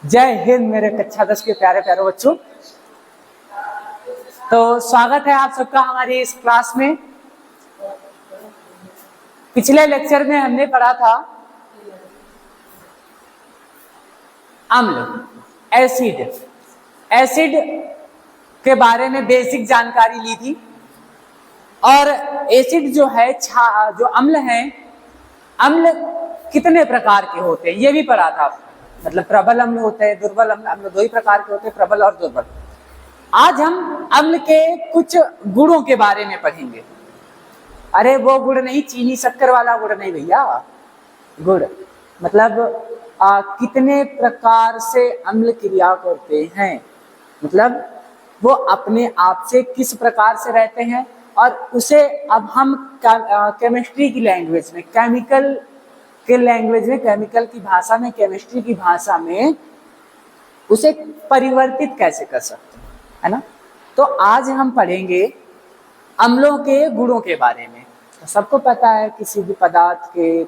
जय हिंद मेरे कक्षा 10 के प्यारे प्यारे बच्चों। तो स्वागत है आप सबका हमारी इस क्लास में। पिछले लेक्चर में हमने पढ़ा था अम्ल, एसिड के बारे में बेसिक जानकारी ली थी। और एसिड जो है जो अम्ल है, अम्ल कितने प्रकार के होते हैं ये भी पढ़ा था। मतलब प्रबल अम्ल होते हैं, दुर्बल अम्ल दो ही प्रकार के होते हैं, प्रबल और दुर्बल। आज हम अम्ल के कुछ गुणों के बारे में पढ़ेंगे। अरे वो गुड़ नहीं, चीनी शक्कर वाला गुड़ नहीं भैया, गुड़ मतलब कितने प्रकार से अम्ल क्रिया करते हैं, मतलब वो अपने आप से किस प्रकार से रहते हैं। और उसे अब हम केमिस्ट्री की लैंग्वेज में, केमिकल के लैंग्वेज में, केमिकल की भाषा में, केमिस्ट्री की भाषा में उसे परिवर्तित कैसे कर सकते हैं, है ना। तो आज हम पढ़ेंगे अम्लों के गुणों के बारे में। तो सबको पता है किसी भी पदार्थ के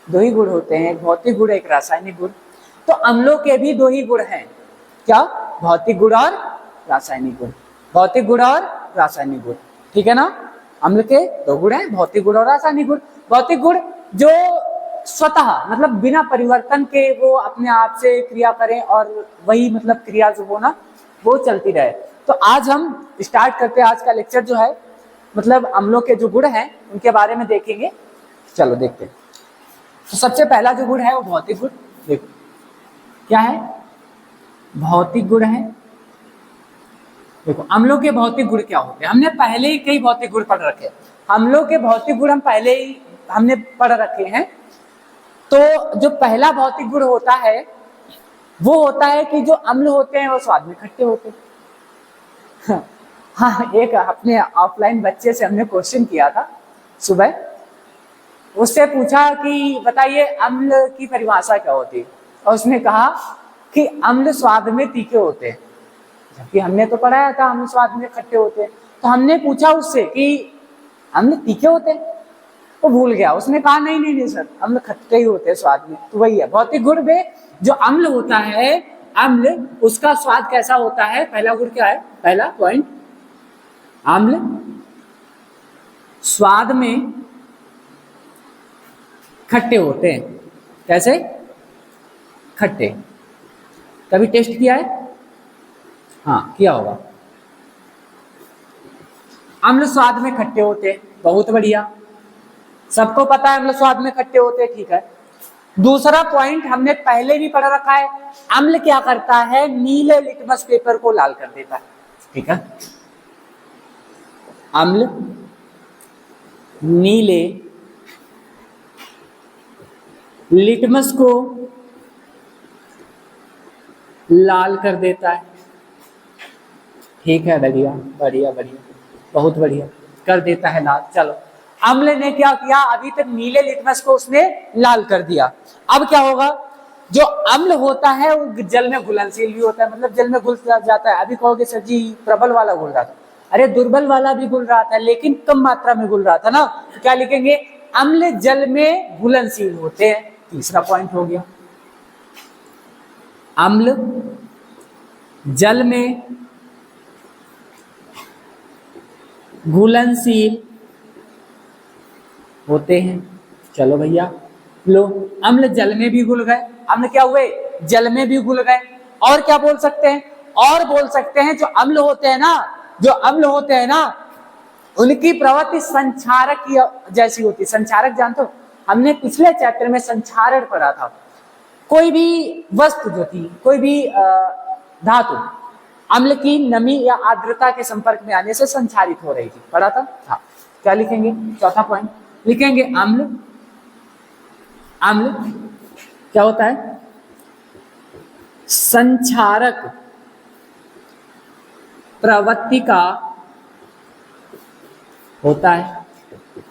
दो ही गुण होते हैं, एक भौतिक गुण, एक रासायनिक गुण। तो अम्लों के भी दो ही गुण हैं, क्या? भौतिक गुण और रासायनिक गुण। भौतिक गुण और रासायनिक गुण, ठीक है ना। अम्ल के दो गुण हैं, भौतिक गुण और रासायनिक गुण। भौतिक गुण जो स्वतः मतलब बिना परिवर्तन के वो अपने आप से क्रिया करें और वही मतलब क्रिया जो हो ना वो चलती रहे। तो आज हम स्टार्ट करते हैं आज का लेक्चर जो है, मतलब अम्लों के जो गुण हैं उनके बारे में देखेंगे। चलो देखते हैं। तो सबसे पहला जो गुण है वो भौतिक गुण। देखो क्या है, भौतिक गुण है। देखो अम्लों के भौतिक गुण क्या होते हैं, हमने पहले ही कई भौतिक गुण पढ़ रखे। अम्लों के भौतिक गुण हम पहले ही हमने पढ़ रखे हैं। तो जो पहला भौतिक गुण होता है वो होता है कि जो अम्ल होते हैं वो स्वाद में खट्टे होते हैं। हाँ, एक अपने ऑफलाइन बच्चे से हमने क्वेश्चन किया था सुबह। उससे पूछा कि बताइए अम्ल की परिभाषा क्या होती है, और उसने कहा कि अम्ल स्वाद में तीखे होते हैं, जबकि हमने तो पढ़ाया था अम्ल स्वाद में खट्टे होते हैं। तो हमने पूछा उससे कि अम्ल तीखे होते हैं, वो भूल गया। उसने कहा नहीं नहीं नहीं सर, अम्ल खट्टे ही होते हैं स्वाद में। तो वही है भौतिक गुण में जो अम्ल होता है, अम्ल उसका स्वाद कैसा होता है। पहला गुण क्या है, पहला पॉइंट, अम्ल स्वाद में खट्टे होते हैं। कैसे खट्टे? कभी टेस्ट किया है? हाँ किया होगा। अम्ल स्वाद में खट्टे होते हैं, बहुत बढ़िया, सबको पता है अम्ल स्वाद में खट्टे होते हैं, ठीक है। दूसरा पॉइंट हमने पहले भी पढ़ रखा है, अम्ल क्या करता है, नीले लिटमस पेपर को लाल कर देता है, ठीक है। अम्ल नीले लिटमस को लाल कर देता है, ठीक है। बढ़िया बढ़िया बढ़िया, बहुत बढ़िया, कर देता है लाल। चलो अम्ल ने क्या किया, अभी तक नीले लिटमस को उसने लाल कर दिया। अब क्या होगा, जो अम्ल होता है वो जल में घुलनशील भी होता है, मतलब जल में घुल जाता है। अभी कहोगे सर जी प्रबल वाला घुल रहा था, अरे दुर्बल वाला भी घुल रहा था लेकिन कम मात्रा में घुल रहा था ना। तो क्या लिखेंगे, अम्ल जल में घुलनशील होते हैं। तीसरा पॉइंट हो गया, अम्ल जल में घुलनशील होते हैं। चलो भैया लो, अम्ल जल में भी घुल गए। अम्ल क्या हुए, जल में भी घुल गए। और क्या बोल सकते हैं, और बोल सकते हैं जो अम्ल होते हैं ना, जो अम्ल होते हैं ना उनकी प्रवृत्ति संक्षारक की जैसी होती है। संक्षारक जानते हो, हमने पिछले चैप्टर में संक्षारण पढ़ा था। कोई भी वस्तु जो थी, कोई भी धातु अम्ल की नमी या आर्द्रता के संपर्क में आने से संक्षारित हो रही थी, पढ़ा था। हाँ, क्या लिखेंगे, चौथा पॉइंट लिखेंगे, अम्ल, अम्ल क्या होता है, संक्षारक प्रवृत्ति का होता है।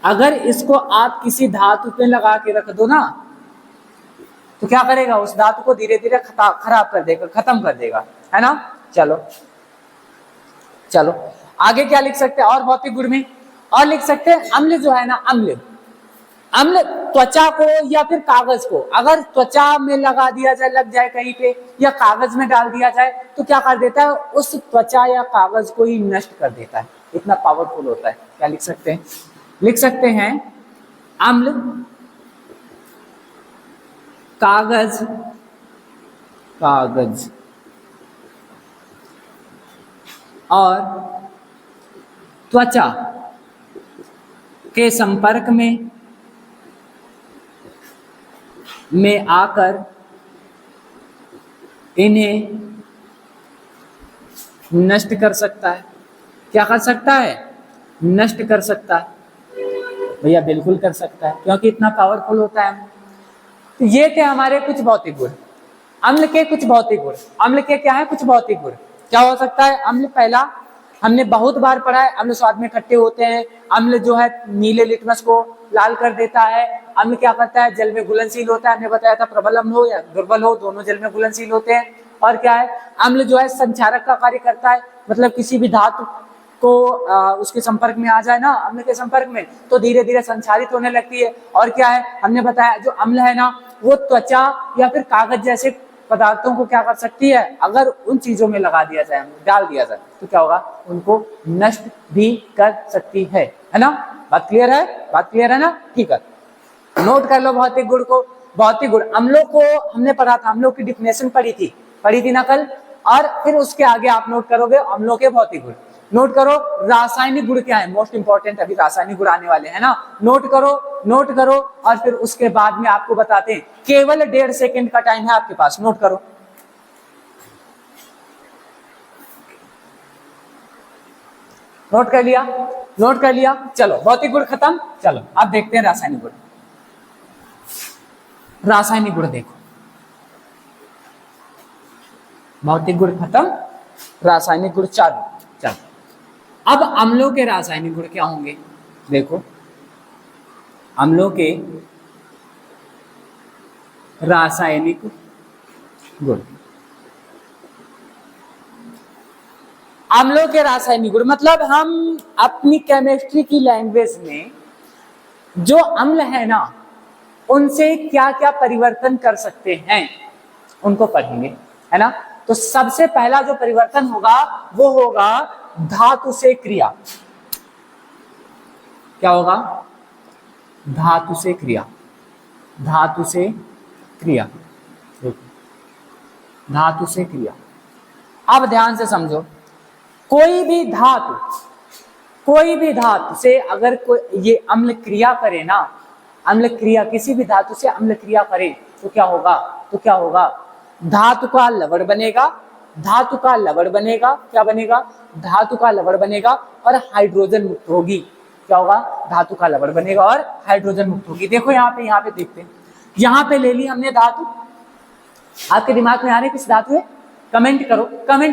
अगर इसको आप किसी धातु पे लगा के रख दो ना तो क्या करेगा, उस धातु को धीरे धीरे खराब कर देगा, खत्म कर देगा, है ना। चलो चलो आगे क्या लिख सकते हैं, और भौतिक गुण में और लिख सकते हैं, अम्ल जो है ना, अम्ल अम्ल त्वचा को या फिर कागज को अगर त्वचा में लगा दिया जाए, लग जाए कहीं पे, या कागज में डाल दिया जाए तो क्या कर देता है, उस त्वचा या कागज को ही नष्ट कर देता है। इतना पावरफुल होता है। क्या लिख सकते हैं? लिख सकते हैं अम्ल कागज और त्वचा के संपर्क में आकर इन्हें नष्ट कर सकता है। क्या कर सकता है? नष्ट कर सकता है। भैया बिल्कुल कर सकता है, क्योंकि इतना पावरफुल होता है। तो ये थे हमारे कुछ भौतिक गुण, अम्ल के कुछ भौतिक गुण। अम्ल के क्या है? कुछ भौतिक गुण। क्या हो सकता है? अम्ल, पहला हमने बहुत बार पढ़ा है, अम्ल स्वाद में खट्टे होते हैं। अम्ल जो है नीले लिटमस को लाल कर देता है। अम्ल क्या करता है? जल में घुलनशील होता है। हमने बताया था प्रबल अम्ल हो या दुर्बल हो, दोनों जल में घुलनशील होते हैं। और क्या है? अम्ल जो है संक्षारक का कार्य करता है, मतलब किसी भी धातु को उसके संपर्क में आ जाए ना, अम्ल के संपर्क में, तो धीरे धीरे संक्षारित होने लगती है। और क्या है? हमने बताया जो अम्ल है ना, वो त्वचा या फिर कागज जैसे पदार्थों को क्या कर सकती है, अगर उन चीजों में लगा दिया जाए, डाल दिया जाए, तो क्या होगा? उनको नष्ट भी कर सकती है ना? बात क्लियर है? बात क्लियर है ना? ठीक है, नोट कर लो भौतिक गुण को। भौतिक गुण अम्लों को हमने पढ़ा था, अम्लों की डिफिनेशन पढ़ी थी ना कल। और फिर उसके आगे आप नोट करोगे अम्लों के भौतिक गुण। नोट करो रासायनिक गुण क्या है, मोस्ट इंपॉर्टेंट, अभी रासायनिक गुण आने वाले हैं ना। नोट करो और फिर उसके बाद में आपको बताते हैं। केवल 1.5 सेकंड का टाइम है आपके पास, नोट करो। नोट कर लिया? चलो भौतिक गुण खत्म। चलो अब देखते हैं रासायनिक गुण। रासायनिक गुण देखो, भौतिक गुण खत्म, रासायनिक गुण चालू। चलो अब अम्लों के रासायनिक गुण क्या होंगे? देखो अम्लों के रासायनिक गुण, अम्लों के रासायनिक गुण मतलब हम अपनी केमिस्ट्री की लैंग्वेज में जो अम्ल है ना, उनसे क्या क्या परिवर्तन कर सकते हैं उनको पढ़ेंगे, है ना। तो सबसे पहला जो परिवर्तन होगा वो होगा धातु से क्रिया। क्या होगा? धातु से क्रिया। धातु से क्रिया, धातु से क्रिया। अब ध्यान से समझो, कोई भी धातु से अगर कोई ये अम्ल क्रिया करे ना, अम्ल क्रिया किसी भी धातु से अम्ल क्रिया करे तो क्या होगा? धातु का लवण बनेगा। क्या बनेगा? धातु का लवण बनेगा और हाइड्रोजन मुक्त होगी। क्या होगा? धातु का लवण बनेगा और हाइड्रोजन मुक्त होगी। देखो यहाँ पे देखते हैं, यहाँ पे ले ली हमने धातु। आपके दिमाग में आ रही किस धातु है? कमेंट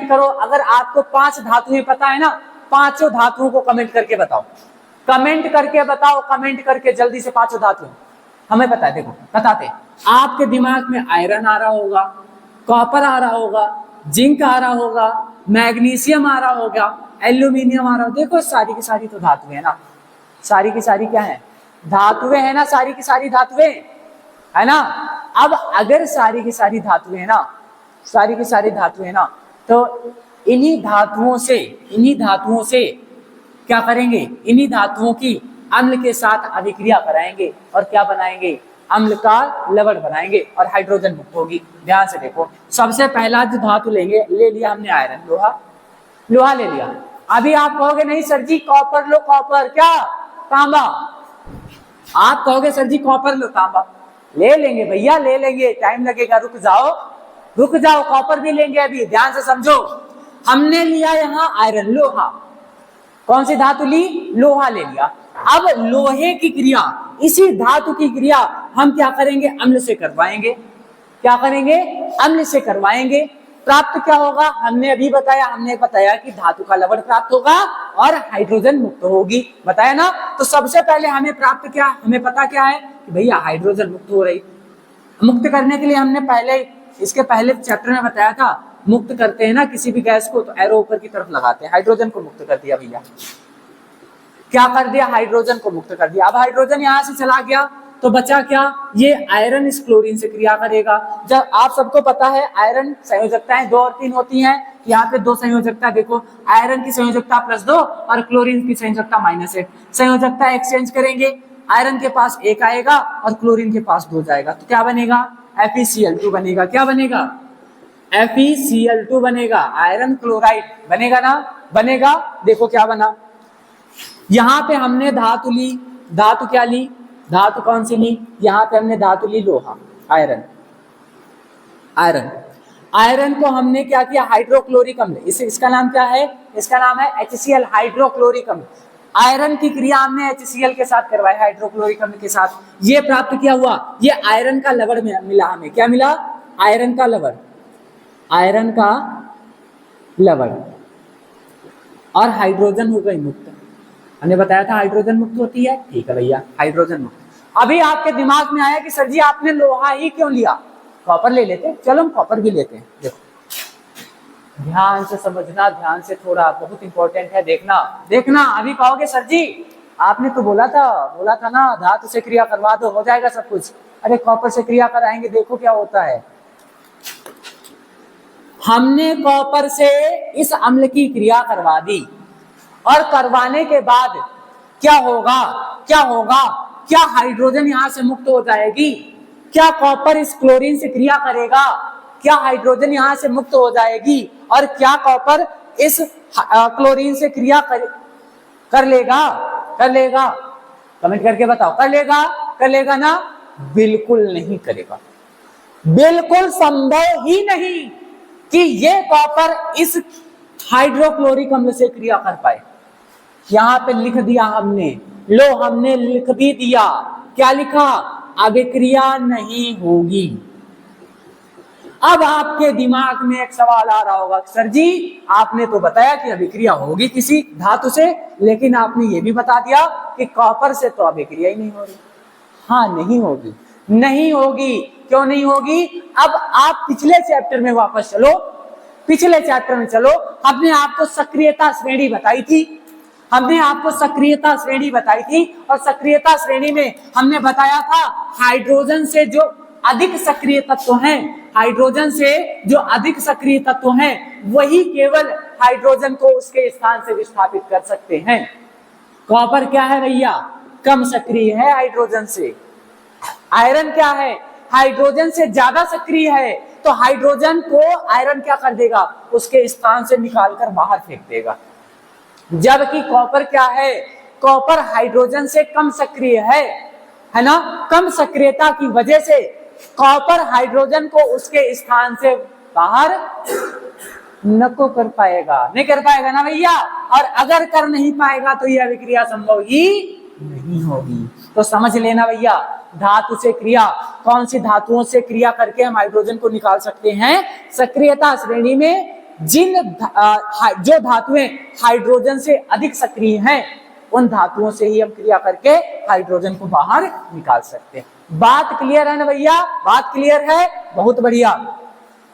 करो। अगर आपको 5 धातुएं पता है ना, 5 धातुओं को कमेंट करके बताओ। कमेंट करके जल्दी से 5 धातुएं हमें पता है। देखो बताते, आपके दिमाग में आयरन आ रहा होगा, कॉपर आ रहा होगा, जिंक आ रहा होगा, मैग्नीशियम आ रहा होगा, एल्यूमिनियम आ रहा होगा। देखो सारी की सारी तो धातुएं है ना, सारी की सारी क्या है? धातुएं है ना, सारी की सारी धातुएं है ना। अब अगर सारी की सारी धातुएं है ना, तो इन्हीं धातुओं से क्या करेंगे? इन्हीं धातुओं की अम्ल के साथ अभिक्रिया कराएंगे और क्या बनाएंगे? अम्ल का लवण बनाएंगे और हाइड्रोजन मुक्त होगी। ध्यान से देखो, सबसे पहला जो धातु लेंगे, ले लिया हमने आयरन, लोहा ले लिया। अभी आप कहोगे नहीं सर जी कॉपर लो, कॉपर क्या? तांबा। आप कहोगे सर जी कॉपर लो, तांबा। ले लेंगे भैया, ले लेंगे, टाइम लगेगा, रुक जाओ, कॉपर भी लेंगे अभी। ध्यान से समझो, हमने लिया यहाँ आयरन, लोहा। कौन सी धातु ली? लोहा ले लिया। अब लोहे की क्रिया, इसी धातु की क्रिया हम क्या करेंगे? अम्ल से करवाएंगे। अम्ल से करवाएंगे। प्राप्त क्या होगा? हमने बताया कि धातु का लवण प्राप्त होगा और हाइड्रोजन मुक्त होगी, बताया ना। तो सबसे पहले हमें पता क्या है कि भैया हाइड्रोजन मुक्त हो रही। मुक्त करने के लिए हमने इसके पहले चैप्टर में बताया था, मुक्त करते हैं ना किसी भी गैस को तो एरो ऊपर की तरफ लगाते हैं। हाइड्रोजन को मुक्त कर दिया भैया, क्या कर दिया? हाइड्रोजन को मुक्त कर दिया। अब हाइड्रोजन यहां से चला गया तो बचा क्या, ये आयरन इस क्लोरीन से क्रिया करेगा। जब आप सबको पता है आयरन संयोजकताएं 2 और 3 होती हैं, यहाँ पे 2 संयोजकता देखो, आयरन की संयोजकता +2 और क्लोरीन की संयोजकता -1। संयोजकता एक्सचेंज करेंगे, आयरन के पास 1 आएगा और क्लोरीन के पास 2 जाएगा, तो क्या बनेगा, FeCl2 बनेगा। क्या बनेगा, FeCl2 बनेगा, आयरन क्लोराइड बनेगा ना, बनेगा। देखो क्या बना, यहाँ पे हमने धातु ली, धातु क्या ली, धातु कौन सी ली, यहाँ पे हमने धातु ली लोहा, आयरन। आयरन आयरन को हमने क्या किया, हाइड्रोक्लोरिक अम्ल, इसका नाम क्या है, इसका नाम है HCl, हाइड्रोक्लोरिक अम्ल। आयरन की क्रिया हमने HCl के साथ करवाई, हाइड्रोक्लोरिक अम्ल के साथ। ये प्राप्त किया हुआ, ये आयरन का लवण मिला हमें। क्या मिला, आयरन का लवण, आयरन का लवण, और हाइड्रोजन हो गई मुक्त। हमने बताया था हाइड्रोजन मुक्त होती है, ठीक है भैया, हाइड्रोजन मुक्त। अभी आपके दिमाग में आया कि सर जी आपने लोहा ही क्यों लिया, कॉपर ले लेते, चलो हम कॉपर भी लेते हैं। देखो ध्यान से समझना, ध्यान से, थोड़ा बहुत इंपॉर्टेंट है, देखना देखना। अभी कहोगे सर जी आपने तो बोला था ना धातु से क्रिया करवा दो, हो जाएगा सब कुछ। अरे कॉपर से क्रिया कराएंगे, देखो क्या होता है। हमने कॉपर से इस अम्ल की क्रिया करवा दी, और करवाने के बाद क्या होगा, क्या होगा, क्या हाइड्रोजन यहां से मुक्त हो जाएगी, क्या कॉपर इस क्लोरीन से क्रिया करेगा, क्या हाइड्रोजन यहां से मुक्त हो जाएगी, और क्या कॉपर इस क्लोरीन से क्रिया कर लेगा, कर लेगा, कमेंट करके बताओ, कर लेगा, कर लेगा ना, बिल्कुल नहीं करेगा, बिल्कुल संभव ही नहीं कि ये कॉपर इस हाइड्रोक्लोरिक अम्ल से क्रिया कर पाए। यहां पे लिख दिया हमने, लो हमने लिख भी दिया, क्या लिखा, अभिक्रिया नहीं होगी। अब आपके दिमाग में एक सवाल आ रहा होगा, सर जी आपने तो बताया कि अभिक्रिया होगी किसी धातु से, लेकिन आपने ये भी बता दिया कि कॉपर से तो अभिक्रिया ही नहीं हो रही। हाँ नहीं होगी, नहीं होगी, क्यों नहीं होगी। अब आप पिछले चैप्टर में वापस चलो, पिछले चैप्टर में चलो, हमने आपको सक्रियता श्रेणी बताई थी, हमने आपको सक्रियता श्रेणी बताई थी, और सक्रियता श्रेणी में हमने बताया था हाइड्रोजन से जो अधिक सक्रिय तत्व हैं, हाइड्रोजन से जो अधिक सक्रिय तत्व हैं, वही केवल हाइड्रोजन को उसके स्थान से विस्थापित कर सकते हैं। कॉपर क्या है भैया, कम सक्रिय है हाइड्रोजन से। आयरन क्या है, हाइड्रोजन से ज्यादा सक्रिय है, तो हाइड्रोजन को आयरन क्या कर देगा, उसके स्थान से निकालकर बाहर फेंक देगा। जबकि कॉपर क्या है, कॉपर हाइड्रोजन से कम सक्रिय है ना, कम सक्रियता की वजह से कॉपर हाइड्रोजन को उसके स्थान से बाहर न को कर पाएगा, नहीं कर पाएगा ना भैया, और अगर कर नहीं पाएगा तो यह अभिक्रिया संभव ही नहीं होगी। तो समझ लेना भैया, धातु से क्रिया, कौन सी धातुओं से क्रिया करके हम हाइड्रोजन को निकाल सकते हैं, सक्रियता श्रेणी में जिन जो धातुएं हाइड्रोजन से अधिक सक्रिय हैं, उन धातुओं से ही हम क्रिया करके हाइड्रोजन को बाहर निकाल सकते हैं। बात क्लियर है ना भैया, बात क्लियर है, बहुत बढ़िया।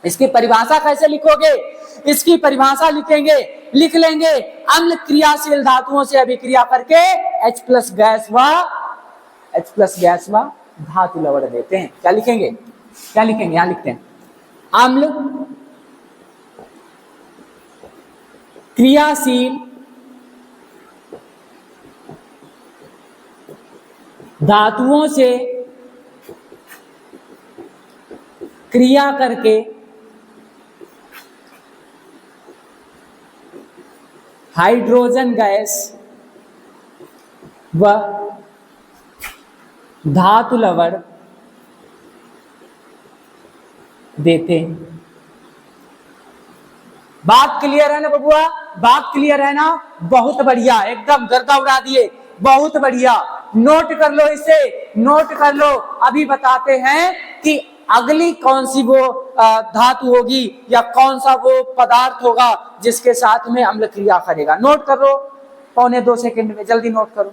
इसकी परिभाषा कैसे लिखोगे, इसकी परिभाषा लिखेंगे, लिख लेंगे, अम्ल क्रियाशील धातुओं से अभिक्रिया करके H+ गैस व धातु लवण देते हैं। क्या लिखेंगे, क्या लिखेंगे, यहां लिखते हैं, अम्ल क्रियाशील धातुओं से क्रिया करके हाइड्रोजन गैस व धातु लवण देते हैं। बात क्लियर है ना बबुआ, बात क्लियर है ना, बहुत बढ़िया, एकदम गर्दा उड़ा दिए, बहुत बढ़िया। नोट कर लो इसे, नोट कर लो। अभी बताते हैं कि अगली कौन सी वो धातु होगी या कौन सा वो पदार्थ होगा जिसके साथ में अम्ल क्रिया करेगा। नोट कर लो, 1.25 सेकंड में जल्दी नोट करो।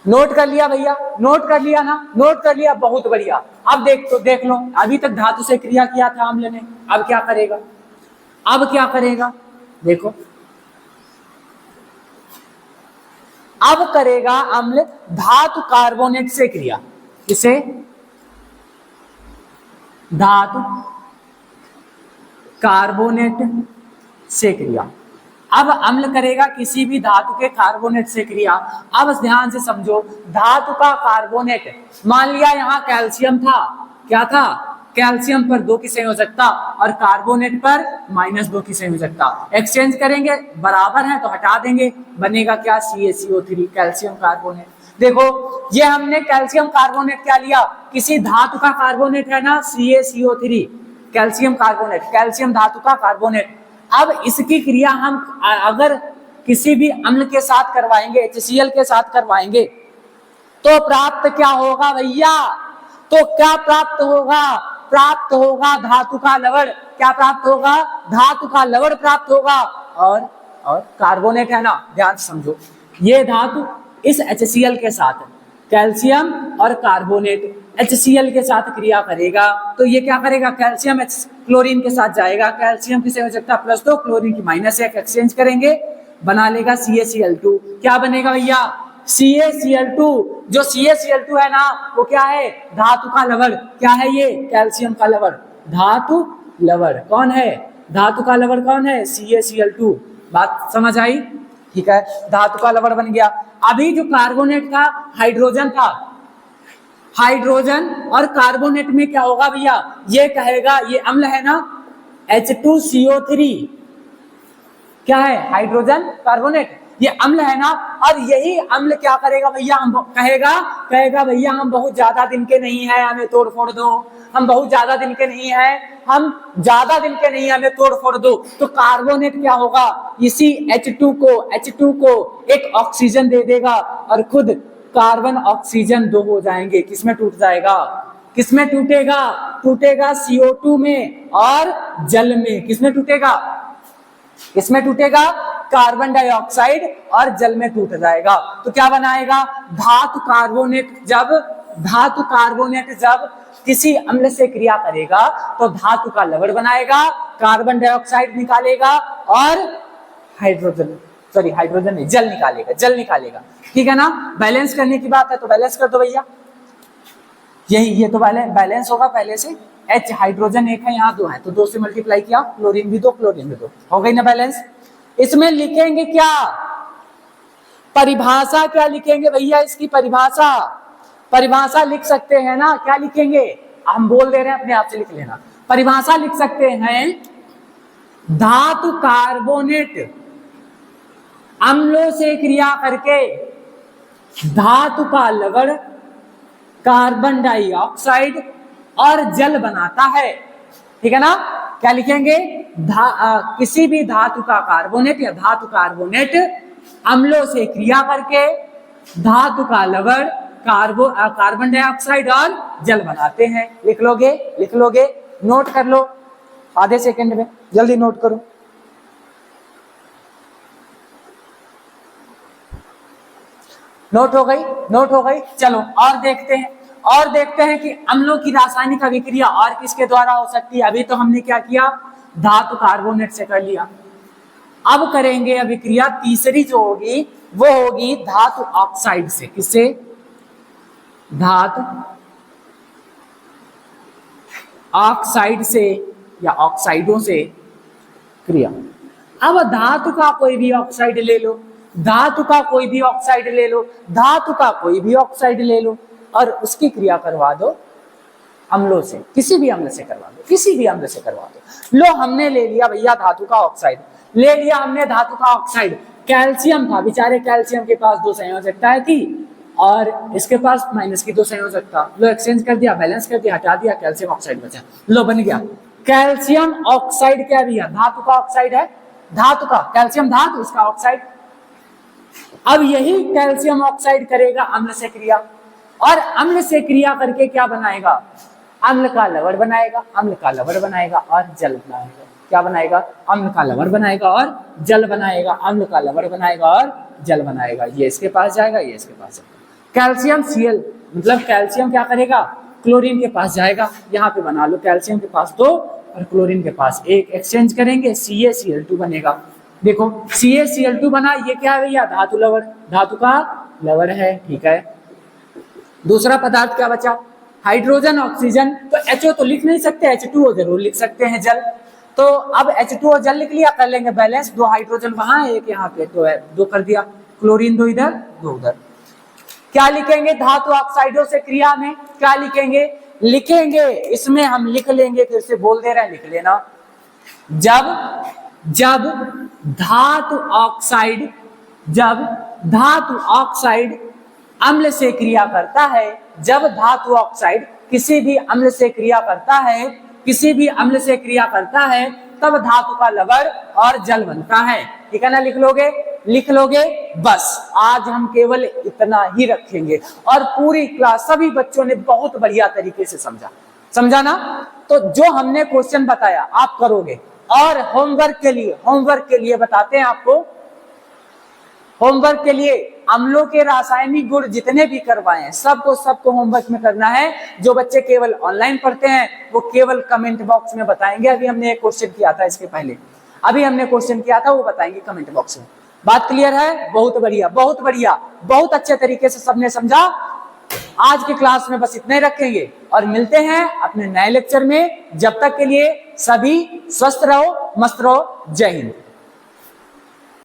नोट कर लिया भैया, नोट कर लिया ना, नोट कर लिया, बहुत बढ़िया। अब देख लो, अभी तक धातु से क्रिया किया था अम्ल ने, अब क्या करेगा, अब क्या करेगा, देखो अब करेगा अम्ल धातु कार्बोनेट से क्रिया। किसे? धातु कार्बोनेट से क्रिया। अब अम्ल करेगा किसी भी धातु के कार्बोनेट से क्रिया। अब ध्यान से समझो, धातु का कार्बोनेट, मान लिया यहां कैल्शियम था, क्या था? कैल्शियम पर 2 की संयोजकता और कार्बोनेट पर -2 की संयोजकता। एक्सचेंज करेंगे, बराबर है तो हटा देंगे, बनेगा क्या? CaCO3, calcium carbonate. देखो ये हमने कैल्शियम कार्बोनेट क्या लिया? किसी धातु का कार्बोनेट है ना, CaCO3, कैल्शियम कार्बोनेट, कैल्शियम धातु का कार्बोनेट। अब इसकी क्रिया हम अगर किसी भी अम्ल के साथ करवाएंगे, HCl के साथ करवाएंगे, तो प्राप्त क्या होगा भैया? तो क्या प्राप्त होगा? प्राप्त होगा धातु का लवण। क्या प्राप्त होगा? धातु का लवण प्राप्त होगा। और कार्बोनेट है ना, ध्यान से समझो, ये धातु इस HCl के साथ, कैल्शियम और कार्बोनेट HCl के साथ क्रिया करेगा, तो ये क्या करेगा? कैल्शियम क्लोरीन के साथ जाएगा, कैल्शियम की संयोजकता +2, क्लोरीन की -1, एक्सचेंज करेंगे, बना लेगा CaCl2। क्या बनेगा भैया? CaCl2। जो CaCl2 है ना, वो क्या है? धातु का लवण। क्या है ये? कैल्शियम का लवण, धातु लवण। कौन है? धातु का लवण कौन है? CaCl2। बात समझ आई? ठीक है, धातु का लवण बन गया। अभी जो कार्बोनेट था, हाइड्रोजन था, हाइड्रोजन और कार्बोनेट में क्या होगा भैया? ये कहेगा, ये अम्ल है ना, H2CO3, क्या है? हाइड्रोजन कार्बोनेट, ये अम्ल है ना। और यही अम्ल क्या करेगा भैया? हम कहेगा भैया हम बहुत ज्यादा दिन के नहीं है, हमें तोड़ फोड़ दो, हम बहुत ज्यादा दिन के नहीं है, हम ज्यादा दिन के नहीं है, हमें तोड़ फोड़ दो। तो कार्बोनेट क्या होगा? इसी H2 को एक ऑक्सीजन दे देगा और खुद कार्बन ऑक्सीजन 2 हो जाएंगे। किसमें टूट जाएगा? किसमें टूटेगा? टूटेगा CO2 में और जल में। किसमें टूटेगा? किसमें टूटेगा? कार्बन डाइऑक्साइड और जल में टूट जाएगा। तो क्या बनाएगा? धातु कार्बोनेट जब किसी अम्ल से क्रिया करेगा तो धातु का लवण बनाएगा, कार्बन डाइऑक्साइड निकालेगा और हाइड्रोजन नहीं, जल निकालेगा। ठीक है ना? बैलेंस करने की बात है तो बैलेंस कर दो भैया। ये तो बैलेंस होगा पहले से। H हाइड्रोजन 1 है, यहाँ 2 है, तो 2 से मल्टीप्लाई किया, क्लोरीन भी 2, हो गई ना बैलेंस। इसमें लिखेंगे क्या? परिभाषा क्या लिखेंगे भैया? इसकी परिभाषा लिख सकते हैं ना? क्या लिखेंगे? हम बोल दे रहे हैं, अपने आप से लिख लेना। परिभाषा लिख सकते हैं, धातु कार्बोनेट अम्लों से क्रिया करके धातु का लवण, कार्बन डाइऑक्साइड और जल बनाता है। ठीक है ना? क्या लिखेंगे? किसी भी धातु का कार्बोनेट या धातु कार्बोनेट अम्लों से क्रिया करके धातु का लवण, कार्बन डाइऑक्साइड और जल बनाते हैं। लिख लोगे, नोट कर लो, आधे सेकंड में जल्दी नोट करो। नोट हो गई। चलो और देखते हैं कि अम्लों की रासायनिक अभिक्रिया और किसके द्वारा हो सकती है। अभी तो हमने क्या किया? धातु कार्बोनेट से कर लिया। अब करेंगे अभिक्रिया तीसरी जो होगी, वो होगी धातु ऑक्साइड से। किससे? धातु ऑक्साइड से या ऑक्साइडों से क्रिया। अब धातु का कोई भी ऑक्साइड ले लो, और उसकी क्रिया करवा दो अम्लों से, किसी भी अम्ल से करवा दो। लो हमने ले लिया भैया धातु का ऑक्साइड, कैल्शियम था, बेचारे कैल्शियम के पास 2 संयोजकताएं थी और इसके पास -2 संयोजकता। लो एक्सचेंज कर दिया, बैलेंस कर दिया, हटा दिया, कैल्शियम ऑक्साइड बचा। लो बन गया कैल्शियम ऑक्साइड। क्या भैया? धातु का ऑक्साइड है, धातु का, कैल्शियम धातु, उसका ऑक्साइड। अब यही कैल्शियम ऑक्साइड करेगा अम्ल से क्रिया, और अम्ल से क्रिया करके क्या बनाएगा? अम्ल का लवण बनाएगा, और जल बनाएगा। क्या बनाएगा? अम्ल का लवण बनाएगा और जल बनाएगा। ये इसके पास जाएगा, ये इसके पास जाएगा। कैल्शियम Cl मतलब कैल्शियम क्या करेगा? क्लोरीन के पास जाएगा। यहाँ पे बना लो, कैल्शियम के पास 2 और क्लोरीन के पास 1, एक्सचेंज करेंगे, CaCl2 बनेगा। देखो CaCl2 बना, ये क्या है भैया, धातु लवण, धातु का लवण है, ठीक है। दूसरा पदार्थ क्या बचा, हाइड्रोजन ऑक्सीजन। तो HO तो लिख नहीं सकते, H2O जरूर लिख सकते हैं, जल। तो अब H2O जल लिख लिया, कर लेंगे बैलेंस, 2 हाइड्रोजन वहां एक यहाँ पे, तो 2 कर दिया, क्लोरीन 2 इधर 2 उधर। क्या लिखेंगे, धातु ऑक्साइडों से क्रिया में क्या लिखेंगे, इसमें हम लिख लेंगे, फिर से बोल दे रहे हैं, लिख लेना। जब धातु ऑक्साइड अम्ल से क्रिया करता है, जब धातु ऑक्साइड किसी भी अम्ल से क्रिया करता है, तब धातु का लवण और जल बनता है, ठीक है ना। लिख लोगे बस। आज हम केवल इतना ही रखेंगे और पूरी क्लास सभी बच्चों ने बहुत बढ़िया तरीके से समझा ना। तो जो हमने क्वेश्चन बताया आप करोगे, और होमवर्क के लिए बताते हैं आपको, होमवर्क के लिए अम्लों के रासायनिक गुण जितने भी करवाए हैं सबको होमवर्क में करना है। जो बच्चे केवल ऑनलाइन पढ़ते हैं वो केवल कमेंट बॉक्स में बताएंगे। अभी हमने एक क्वेश्चन किया था इसके पहले, वो बताएंगे कमेंट बॉक्स में। बात क्लियर है? बहुत बढ़िया, बहुत अच्छे तरीके से सबने समझा। आज की क्लास में बस इतने रखेंगे और मिलते हैं अपने नए लेक्चर में। जब तक के लिए सभी स्वस्थ रहो, मस्त रहो। जय हिंद।